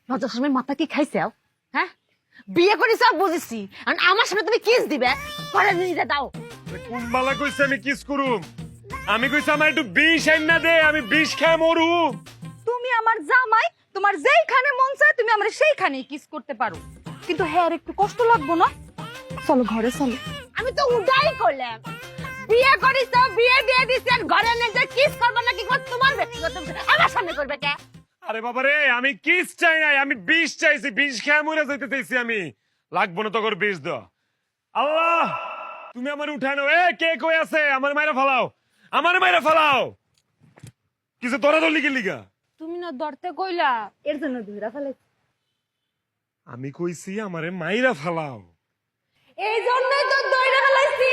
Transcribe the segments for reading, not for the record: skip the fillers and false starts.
লজ্জার সময় মাথা কি খাইছাও? হ্যাঁ, বিয়ে করে সব বুঝেছি, আর আমার সামনে তুমি কিস দিবে? ঘরে নিয়ে দাও। কুম্বালা কইছে আমি কিস করুম, আমি কইছি আমার একটু বিষ আইন না দে, আমি বিষ খাই মরুম। তুমি আমার জামাই, তোমার যেইখানে মন চায় তুমি আমার সেইখানেই কিস করতে পারো, কিন্তু হ্যাঁ আর একটু কষ্ট লাগবো না? চলো ঘরে চলো। আমি তো উডাই করলাম, বিয়ে করিস, বিয়ে দিয়ে দিছি, আর ঘরে নিয়ে কিস করবে না কি তোমার ব্যক্তিগত বিষয়, আমার সামনে করবে কে? আরে বাবা রে, আমি কিস চাই নাই, আমি বিষ চাইছি, বিষ খাই মরে যাইতে চাইছি আমি। লাগবো না তোর বিষ দ। আল্লাহ তুমি আমার উঠানো, এ কে কই আছে? আমার মাইরা ফালাও, আমার মাইরা ফালাও। কিছু তোরা দলি কি লিগা? তুমি না ধরতে কইলা, এর জন্য ধইরা ফেলেছি। আমি কইছি আমারে মাইরা ফালাও। এই জন্যই তো ধইরা ফেলাইছি।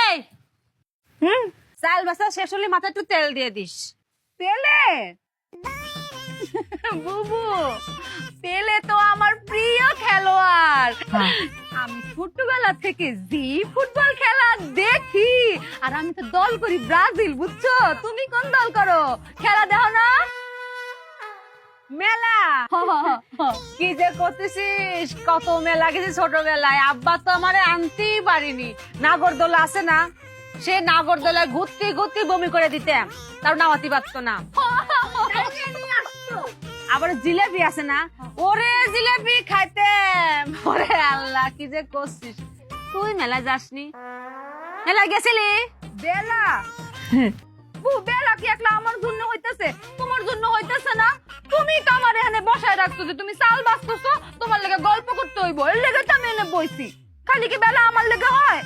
এই চাল বাসা শেষ হলে মাথায় একটু তেল দিয়ে দিস। পেলে বুবু, পেলে তো আমার প্রিয় খেলোয়াড়। আমি ছোটবেলা থেকে জি ফুটবল খেলা দেখি, আর আমি তো দল করি ব্রাজিল, বুঝছো? তুমি কোন দল করো? খেলা দেখো না? মেলা কি যে করতেছিস, কত মেলা গেছি ছোটবেলায়, আব্বা তো আমারে আনতেই পারিনি। নাগরদোলা আছে না, সে নাগরদোলায় ঘুরতে ঘুরতে বমি করে দিতাম, তার নামাতি পারতো না। আবার জিলেবি আছে না, ওরে জিলেবি খাইতাম। ওরে আল্লাহ, কি যে করছিস তুই মেলায় যাসনি? মেলায় গেছিলি? বেলা বেলা কি একলা আমার জন্য হইতেছে, তোমার জন্য হইতেছে না? তুমি তো আমার এখানে বসায় রাখছো যে তুমি চাল বাঁচতেছো, তোমার লেগে গল্প করতে হইব, এর লেগে তো আমি এনে বইছি। খালি কি বেলা আমার লেগে হয়?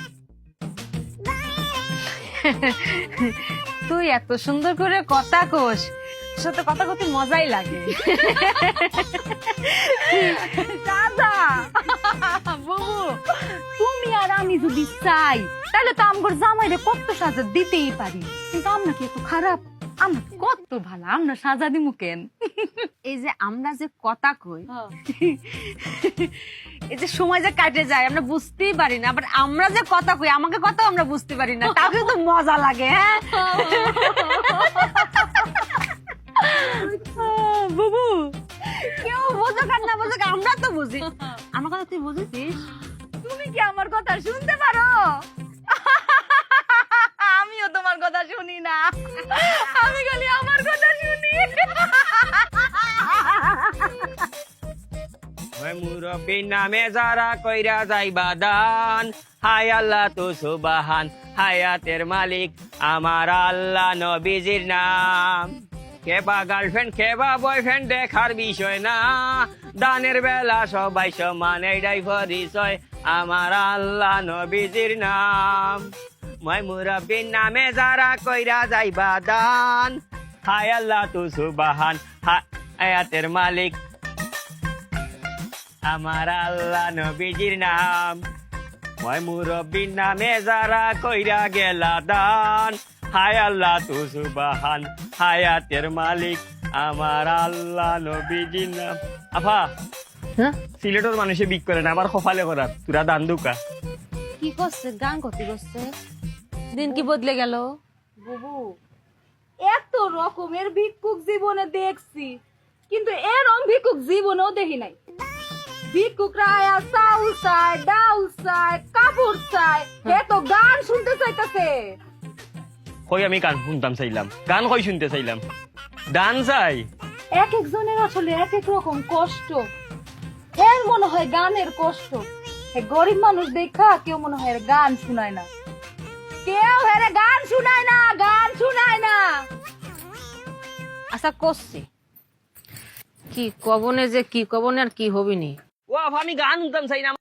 তুই এত সুন্দর করে কথা কোস, সাথে কথা কতে মজাই লাগে। দাদা বুবু, তুমি আর আমি যদি চাই তাহলে তো আমগর জামাইরে কত সাজা দিতেই পারি, কিন্তু আমরা কি এত খারাপ? আমরা কত ভালো, আমরা সাজা দিমু কেন? এই যে আমরা যে কথা কই, এই যে সময় যে কাটে যায় আমরা বুঝতেই পারি না, আবার আমরা যে কথা কই আমাকে কথা আমরা বুঝতে পারি না, তাও কিন্তু মজা লাগে। হ্যাঁ বুবু, কেউ বোঝো আর না বোঝো, আমরা তো বুঝি। আমার কথা তুই বুঝেছিস? তুমি কি আমার কথা শুনতে পারো? আমিও তোমার কথা শুনি না, আমি খালি আমার কথা শুনি। মুরব্বী নামে যারা কইরা যাইবা দান, হায় আল্লাহ তো সুবাহান, হায়াতের মালিক আমার আল্লাহ, নবীজির নাম। কেবা গার্লফ্রেন্ড কেবা বয়ফ্রেন্ড দেখার বিষয় না, দানের বেলা সবাই সমান, এইটাই পরিচয় আমার আল্লাহ, নবীজির নাম। মই মুরব্বীর নামে যারা কইরা যাইবা দান, হায় আল্লাহ তো সুবাহান, হায়াতের মালিক আমার আল্লাহ, নবীজির নাম। মই মুরব্বীর নামে যারা কইরা গেলা দান, হায় আল্লাহ তু সুবাহান, হায়াতের মালিক আমার আল্লাহ, নবীজির নাম। আফা, সিলেটের মানুষে বিক করে না, আবার কপালে করার তুরা দান দুকা। কি করছে? গান করতে করছে, দিন কি বদলে গেল? বুবু, এত রকমের ভিক্ষুক জীবনে দেখছি, কিন্তু এরকম ভিক্ষুক জীবনেও দেখি নাই। ভিক্ষুকরা আয়া চাউল চায়, ডাউল চায়, কাপড় চায়, এত গান শুনতে চাইতেছে। কই আমি গান শুনতাম চাইলাম, গান কই শুনতে চাইলাম, দান চাই। এক একজনের আসলে এক এক রকম কষ্ট, এর মনে হয় গানের কষ্ট। গরিব মানুষ দেখা কেউ মনে হয় গান শুনায় না, কেউ হেরে গান শুনায় না, গান শুনায় না। আচ্ছা করছে কি কবনে, যে কি কবনে আর কি হবিনি। ও আফা, আমি গান শুনতাম চাই না।